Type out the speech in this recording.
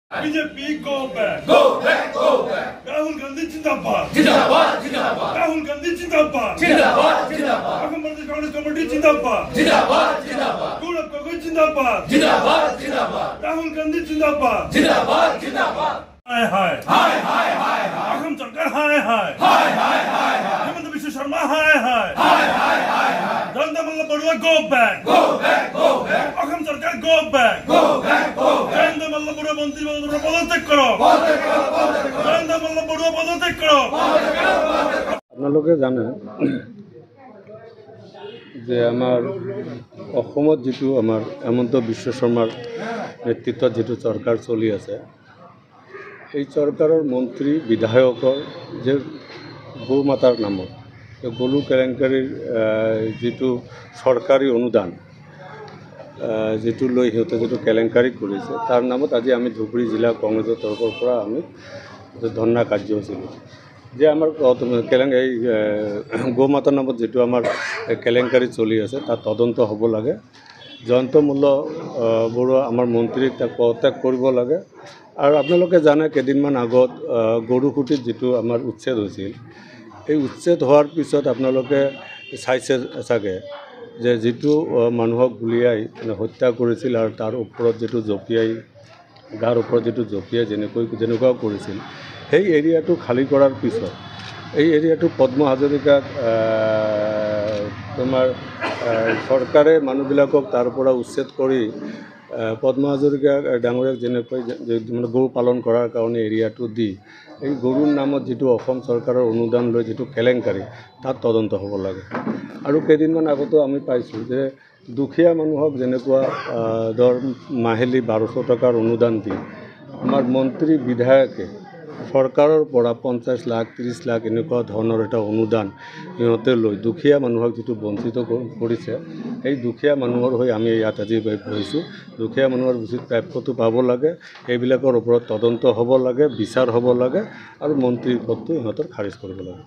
BJP go back. Go back, go back. Rahul Gandhi Jindabad. Jindabad, Jindabad. Rahul Gandhi Jindabad. Jindabad, Jindabad. Ahmed Pradesh Congress Committee Jindabad. Jindabad, Jindabad. Gaurav Gogoi Jindabad. Jindabad, Jindabad. Rahul Gandhi Jindabad. Jindabad, Jindabad. Hi, hi. Hi, hi, hi, hi. Aham Sarkar, hi, hi. Hi, hi, hi, hi. Hemant Biswa Sharma, hi, hi. Hi, hi, hi, hi. Jayanta Malla Barua, go back. Go back, go back. Aham Sarkar, go back. Go back, go back. Jayanta Malla Barua Mantri Mandra পদত্যাগ করো। জয়ন্ত মল্ল বড়ুয়া পদত্যাগ করো। আপোনালোকে জানে যে আমাৰ অসমত যেটো আমাৰ হেমন্ত বিশ্ব শৰ্মাৰ নেতৃত্বত যেটো চৰকাৰ চলি আছে এই চৰকাৰৰ মন্ত্ৰী বিধায়কৰ যে গৌ মাতাৰ নামত গলু কেলেংকাৰীৰ যেটো চৰকাৰী অনুদান যেটো লৈ সিহঁতে যেটো কেলেংকাৰী কৰিছে তাৰ নামত আজি আমি ধুবুৰী জিলা কংগ্ৰেছৰ তৰফৰ পৰা আমি ধৰ্ণা কাৰ্যসূচী যে আমাৰ এই গৌ মাতাৰ নামত যেটো আমাৰ কেলেংকাৰী চলি আছে তাত তদন্ত হ'ব লাগে জয়ন্ত মল্ল বৰুৱা আমাৰ মন্ত্ৰীক তাক পদত্যাগ কৰিব লাগে আৰু আপোনালোকে জানে কেইদিনমান আগত গৰুকুটিত যেটো আমাৰ উচ্ছেদ হৈছিল এই উচ্ছেদ হোৱাৰ পিছত আপোনালোকে চাইছে চাগে যে যেটো মানুহক গুলিয়াই হত্যা কৰিছিল আৰু তাৰ ওপৰত যেটো জপিয়াই গাৰ ওপৰত যেটো জপিয়াই যেনেকুৱা কৰিছিল সেই এৰিয়াটো খালী কৰাৰ পিছত এই এৰিয়াটো পদ্ম হাজৰিকাক তোমাৰ চৰকাৰে মানুহবিলাকক তাৰ পৰা উচ্ছেদ কৰি পদ্ম হাজৰিকা ডাঙৰীয়াক যেনেকৈ মানে গৰু পালন কৰাৰ কাৰণে এৰিয়াটো দি এই গৰুৰ নামত যেটো অসম চৰকাৰৰ অনুদান লৈ যেটো কেলেংকাৰী তাত তদন্ত হ'ব লাগে আৰু কেইদিনমান আগতো আমি পাইছোঁ যে দুখীয়া মানুহক যেনেকুৱা ধৰ মাহিলী 1200 টকাৰ অনুদান দি আমাৰ মন্ত্ৰী বিধায়কে চৰকাৰৰ পৰা 50 লাখ 30 লাখ এনেকুৱা ধৰণৰ এটা অনুদান সিহঁতে লৈ দুখীয়া মানুহক যেটো বঞ্চিত কৰিছে এই দুখীয়া মানুহৰ হৈ আমি ইয়াত আজি বহিছোঁ দুখীয়া মানুহৰ উচিত প্ৰাপ্যটো পাব লাগে এইবিলাকৰ ওপৰত তদন্ত হ'ব লাগে বিচাৰ হ'ব লাগে আৰু মন্ত্ৰীৰ পদটো সিহঁতৰ খাৰিজ কৰিব লাগে